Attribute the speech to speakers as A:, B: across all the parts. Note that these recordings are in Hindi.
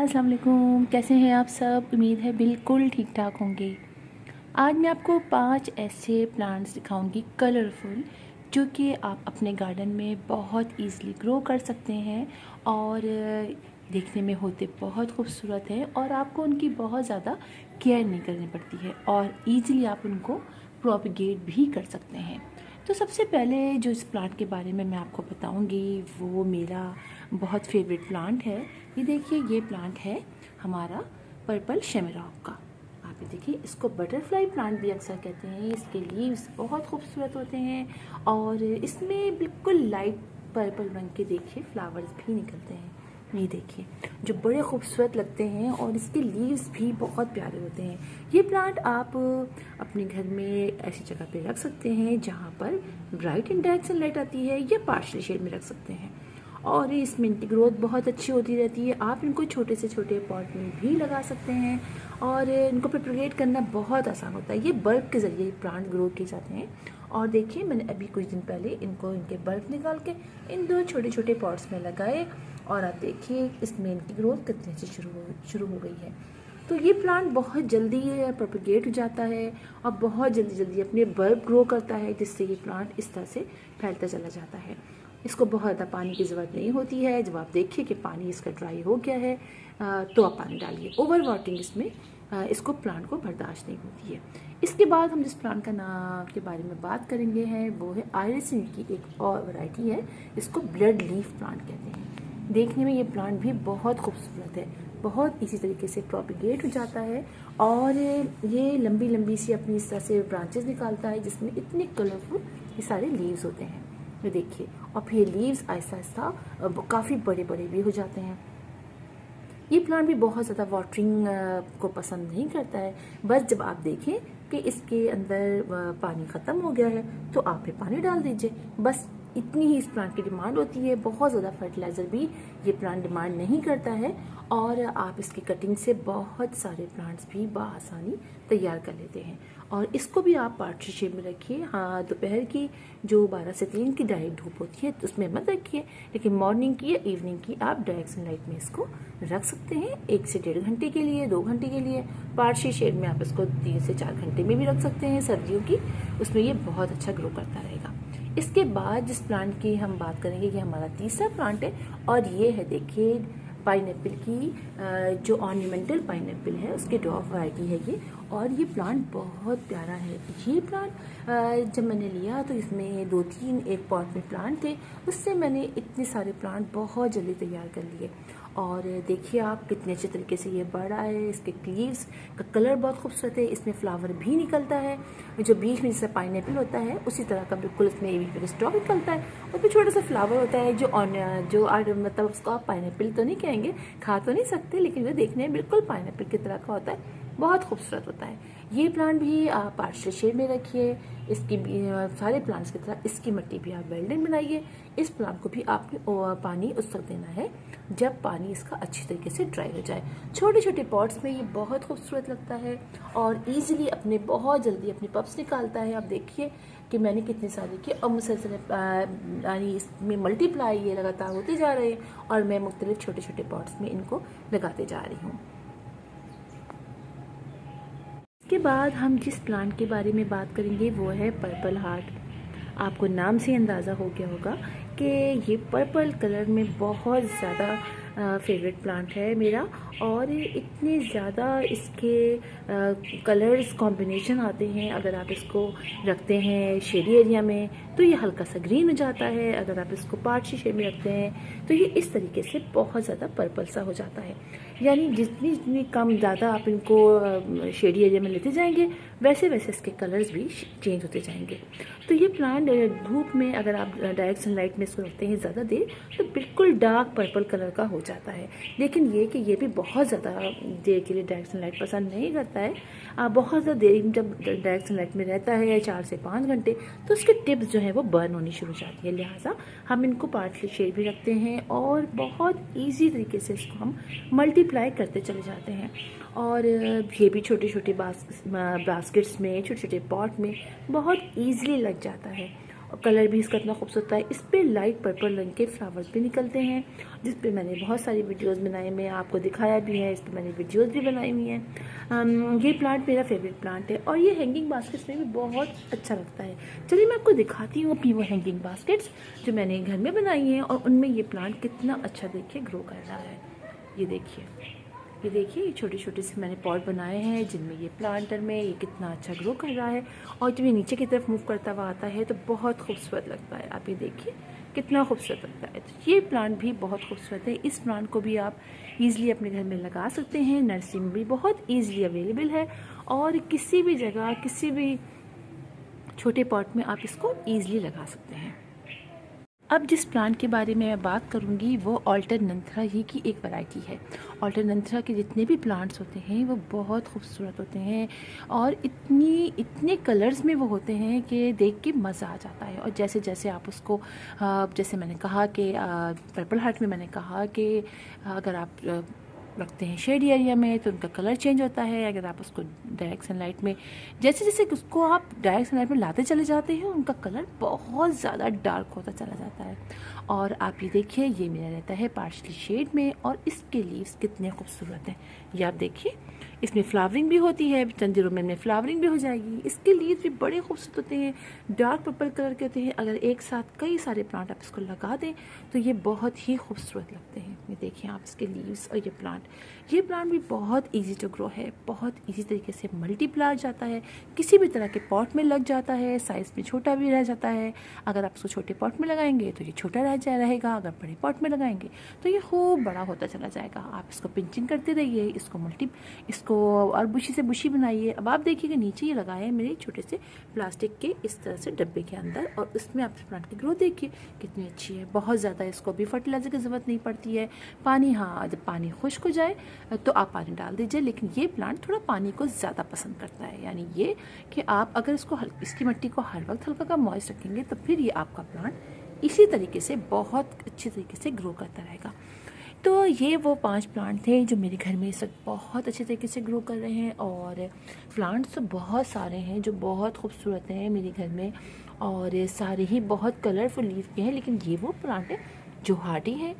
A: अस्सलाम वालेकुम। कैसे हैं आप सब? उम्मीद है बिल्कुल ठीक ठाक होंगे। आज मैं आपको 5 ऐसे प्लांट्स दिखाऊंगी कलरफुल, जो कि आप अपने गार्डन में बहुत इजीली ग्रो कर सकते हैं और देखने में होते बहुत खूबसूरत हैं और आपको उनकी बहुत ज़्यादा केयर नहीं करनी पड़ती है और इजीली आप उनको प्रोपिगेट भी कर सकते हैं। तो सबसे पहले जो इस प्लांट के बारे में मैं आपको बताऊंगी वो मेरा बहुत फेवरेट प्लांट है। ये देखिए, ये प्लांट है हमारा पर्पल शेमेरॉक का। आप ये देखिए, इसको बटरफ्लाई प्लांट भी अक्सर कहते हैं। इसके लीव्स बहुत खूबसूरत होते हैं और इसमें बिल्कुल लाइट पर्पल रंग के देखिए फ्लावर्स भी निकलते हैं। ये देखिए, जो बड़े खूबसूरत लगते हैं और इसके लीव्स भी बहुत प्यारे होते हैं। ये प्लांट आप अपने घर में ऐसी जगह पे रख सकते हैं जहाँ पर ब्राइट एंड डायरेक्ट सनलाइट आती है, या पार्शियल शेड में रख सकते हैं और इसमें इनकी ग्रोथ बहुत अच्छी होती रहती है। आप इनको छोटे से छोटे पॉट में भी लगा सकते हैं और इनको प्रोपेगेट करना बहुत आसान होता है। ये बल्ब के ज़रिए प्लांट ग्रो किए जाते हैं और देखिए, मैंने अभी कुछ दिन पहले इनको इनके बल्ब निकाल के इन 2 छोटे छोटे पॉट्स में लगाए और आप देखिए इसमें इनकी ग्रोथ कितने से शुरू हो गई है। तो ये प्लांट बहुत जल्दी प्रोपेगेट हो जाता है और बहुत जल्दी जल्दी अपने बल्ब ग्रो करता है, जिससे ये प्लांट इस तरह से फैलता चला जाता है। इसको बहुत ज़्यादा पानी की ज़रूरत नहीं होती है। जब आप देखिए कि पानी इसका ड्राई हो गया है तो आप पानी डालिए। ओवर वाटरिंग इसमें इसको प्लांट को बर्दाश्त नहीं होती है। इसके बाद हम जिस प्लांट का नाम के बारे में बात करेंगे हैं वो है आयरिसिन की एक और वैरायटी है। इसको ब्लड लीफ प्लांट कहते हैं। देखने में ये प्लांट भी बहुत खूबसूरत है, बहुत इसी तरीके से प्रोपिगेट हो जाता है और ये लंबी लंबी सी अपनी इस तरह से ब्रांचेस निकालता है जिसमें इतने कलरफुल ये सारे लीव्स होते हैं। ये देखिए, और फिर लीव्स आहिस्ता आहिस्ता काफ़ी बड़े बड़े भी हो जाते हैं। ये प्लांट भी बहुत ज़्यादा वाटरिंग को पसंद नहीं करता है। बस जब आप देखें कि इसके अंदर पानी ख़त्म हो गया है तो आप फिर पानी डाल दीजिए। बस इतनी ही इस प्लांट की डिमांड होती है। बहुत ज़्यादा फर्टिलाइज़र भी ये प्लांट डिमांड नहीं करता है और आप इसकी कटिंग से बहुत सारे प्लांट्स भी बआसानी तैयार कर लेते हैं। और इसको भी आप पार्शियल शेड में रखिए। हाँ, दोपहर की जो 12 से 3 की डायरेक्ट धूप होती है तो उसमें मत रखिए, लेकिन मॉर्निंग की या इवनिंग की आप डायरेक्ट सनलाइट में इसको रख सकते हैं 1 से 1.5 घंटे के लिए, 2 घंटे के लिए। पार्शियल शेड में आप इसको 3 से 4 घंटे में भी रख सकते हैं सर्दियों की, उसमें ये बहुत अच्छा ग्रो करता रहेगा। इसके बाद जिस प्लांट की हम बात करेंगे ये हमारा तीसरा प्लांट है और ये है देखिए पाइनएप्पल की जो ऑर्नामेंटल पाइनएप्पल है उसके ड्वार्फ वैरायटी है ये। और ये प्लांट बहुत प्यारा है। ये प्लांट जब मैंने लिया तो इसमें 2-3 एक पॉट में प्लांट थे, उससे मैंने इतने सारे प्लांट बहुत जल्दी तैयार कर लिए। और देखिए आप कितने अच्छे तरीके से ये बढ़ रहा है। इसके लीव्स का कलर बहुत खूबसूरत है। इसमें फ्लावर भी निकलता है, जो बीच में जैसे पाइनएप्पल होता है उसी तरह का बिल्कुल इसमें स्टॉक निकलता है और फिर छोटा सा फ्लावर होता है जो मतलब उसको आप पाइनएप्पल तो नहीं कहेंगे, खा तो नहीं सकते, लेकिन वो देखने में बिल्कुल पाइनएप्पल की तरह का होता है, बहुत खूबसूरत होता है। ये प्लांट भी आप पार्शियल शेड में रखिए। इसकी सारे प्लांट्स की तरह इसकी मिट्टी भी आप वेल्डन बनाइए। इस प्लांट को भी आपने पानी उस तक देना है जब पानी इसका अच्छी तरीके से ड्राई हो जाए। छोटे छोटे पॉट्स में ये बहुत खूबसूरत लगता है और इजीली अपने बहुत जल्दी अपने पप्स निकालता है। आप देखिए कि मैंने कितने सारे किए और मुसलसल यानी इसमें मल्टीप्लाई ये लगातार होते जा रहे हैं और मैं मुख्तलिफ छोटे छोटे पॉट्स में इनको लगाते जा रही हूँ। इसके बाद हम जिस प्लांट के बारे में बात करेंगे वो है पर्पल हार्ट। आपको नाम से अंदाज़ा हो गया होगा कि ये पर्पल कलर में बहुत ज़्यादा फेवरेट प्लांट है मेरा और इतने ज़्यादा इसके कलर्स कॉम्बिनेशन आते हैं। अगर आप इसको रखते हैं शेडी एरिया में तो ये हल्का सा ग्रीन हो जाता है, अगर आप इसको पार्शियल शेड में रखते हैं तो ये इस तरीके से बहुत ज़्यादा पर्पल सा हो जाता है। यानी जितनी जितनी कम ज़्यादा आप इनको शेडी एरिया में लेते जाएंगे वैसे वैसे इसके कलर्स भी चेंज होते जाएंगे। तो ये प्लांट धूप में अगर आप डायरेक्ट सनलाइट में इसको रखते हैं ज़्यादा देर तो बिल्कुल डार्क पर्पल कलर का हो जाता है। लेकिन ये कि ये भी बहुत ज़्यादा देर के लिए डायरेक्ट सनलाइट पसंद नहीं करता है। बहुत ज़्यादा देर जब डायरेक्ट सनलाइट में रहता है 4 से 5 घंटे तो उसके टिप्स जो है वो बर्न होनी शुरू हो जाती है। लिहाजा हम इनको पार्शियल शेड भी रखते हैं और बहुत ईजी तरीके से इसको हम मल्टीप्लाई करते चले जाते हैं। और ये भी छोटे छोटे बास्केट्स में, छोटे छोटे पॉट में बहुत ईजिली लग जाता है और कलर भी इसका इतना खूबसूरत है। इस पर लाइट पर्पल रंग के फ्लावर्स भी निकलते हैं, जिस पे मैंने बहुत सारी वीडियोस बनाए, मैं आपको दिखाया भी है, इस पर मैंने वीडियोस भी बनाई हुई हैं। ये प्लांट मेरा फेवरेट प्लांट है और ये हैंगिंग बास्केट्स में भी बहुत अच्छा लगता है। चलिए मैं आपको दिखाती हूँ अपनी वो हैंगिंग बास्केट्स जो मैंने घर में बनाई हैं और उनमें ये प्लांट कितना अच्छा देखिए ग्रो कर रहा है। ये देखिए, ये देखिए, ये छोटे छोटे से मैंने पॉट बनाए हैं जिनमें ये प्लांटर में ये कितना अच्छा ग्रो कर रहा है और जब ये नीचे की तरफ मूव करता हुआ आता है तो बहुत खूबसूरत लगता है। आप ये देखिए कितना खूबसूरत लगता है। तो ये प्लांट भी बहुत खूबसूरत है। इस प्लांट को भी आप ईज़िली अपने घर में लगा सकते हैं। नर्सरी में भी बहुत ईज़िली अवेलेबल है और किसी भी जगह किसी भी छोटे पॉट में आप इसको ईज़िली लगा सकते हैं। अब जिस प्लांट के बारे में मैं बात करूंगी वो अल्टरनंथरा ही की एक वैरायटी है। अल्टरनंथरा के जितने भी प्लांट्स होते हैं वो बहुत खूबसूरत होते हैं और इतने कलर्स में वो होते हैं कि देख के मज़ा आ जाता है। और जैसे जैसे आप उसको जैसे मैंने कहा कि पर्पल हार्ट में मैंने कहा कि अगर आप रखते हैं शेड एरिया में तो उनका कलर चेंज होता है। अगर आप उसको डायरेक्ट सनलाइट में जैसे जैसे उसको आप डायरेक्ट सनलाइट में लाते चले जाते हैं उनका कलर बहुत ज़्यादा डार्क होता चला जाता है। और आप ये देखिए, ये मेरा रहता है पार्शली शेड में और इसके लीव्स कितने खूबसूरत हैं। ये आप देखिए, इसमें फ्लावरिंग भी होती है, चंद दिनों में फ्लावरिंग भी हो जाएगी। इसके लीव्स भी बड़े खूबसूरत होते हैं, डार्क पर्पल कलर के होते हैं। अगर एक साथ कई सारे प्लांट आप इसको लगा दें तो ये बहुत ही खूबसूरत लगते हैं। ये देखिए आप इसके लीव्स और ये प्लांट भी बहुत इजी टू ग्रो है, बहुत इजी तरीके से मल्टीप्लाई जाता है, किसी भी तरह के पॉट में लग जाता है, साइज़ में छोटा भी रह जाता है। अगर आप इसको छोटे पॉट में लगाएंगे तो ये छोटा रहेगा, अगर बड़े पॉट में लगाएंगे तो ये खूब बड़ा होता चला जाएगा। आप इसको पिंचिंग करते रहिए, इसको और बुशी से बुशी बनाइए। अब आप देखिएगा नीचे ये लगाए हैं मेरे छोटे से प्लास्टिक के इस तरह से डब्बे के अंदर और इसमें आप प्लांट की ग्रोथ देखिए कितनी अच्छी है। बहुत ज़्यादा इसको भी फर्टिलाइजर की ज़रूरत नहीं पड़ती है। पानी, हाँ, जब पानी खुश्क हो जाए तो आप पानी डाल दीजिए, लेकिन ये प्लांट थोड़ा पानी को ज़्यादा पसंद करता है। यानी ये कि आप अगर इसकी मिट्टी को हर वक्त हल्का का मॉइस्ट रखेंगे तो फिर ये आपका प्लांट इसी तरीके से बहुत अच्छी तरीके से ग्रो करता रहेगा। तो ये वो 5 प्लांट थे जो मेरे घर में इस वक्त बहुत अच्छे तरीके से ग्रो कर रहे हैं। और प्लांट्स तो बहुत सारे हैं जो बहुत खूबसूरत हैं मेरे घर में और सारे ही बहुत कलरफुल लीफ के हैं। लेकिन ये वो प्लांट है जो हार्डी हैं।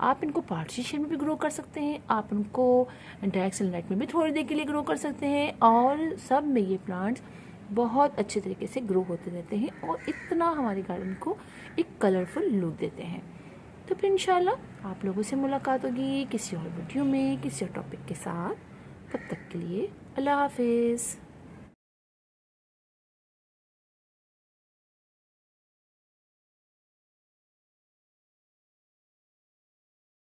A: आप इनको पार्टीशन में भी ग्रो कर सकते हैं, आप उनको डायरेक्ट सनलाइट में भी थोड़ी देर के लिए ग्रो कर सकते हैं और सब में ये प्लांट्स बहुत अच्छे तरीके से ग्रो होते रहते हैं और इतना हमारे गार्डन को एक कलरफुल लुक देते हैं। तो फिर इंशाल्लाह आप लोगों से मुलाकात होगी किसी और वीडियो में किसी और टॉपिक के साथ। तब तक के लिए अल्लाह हाफिज़।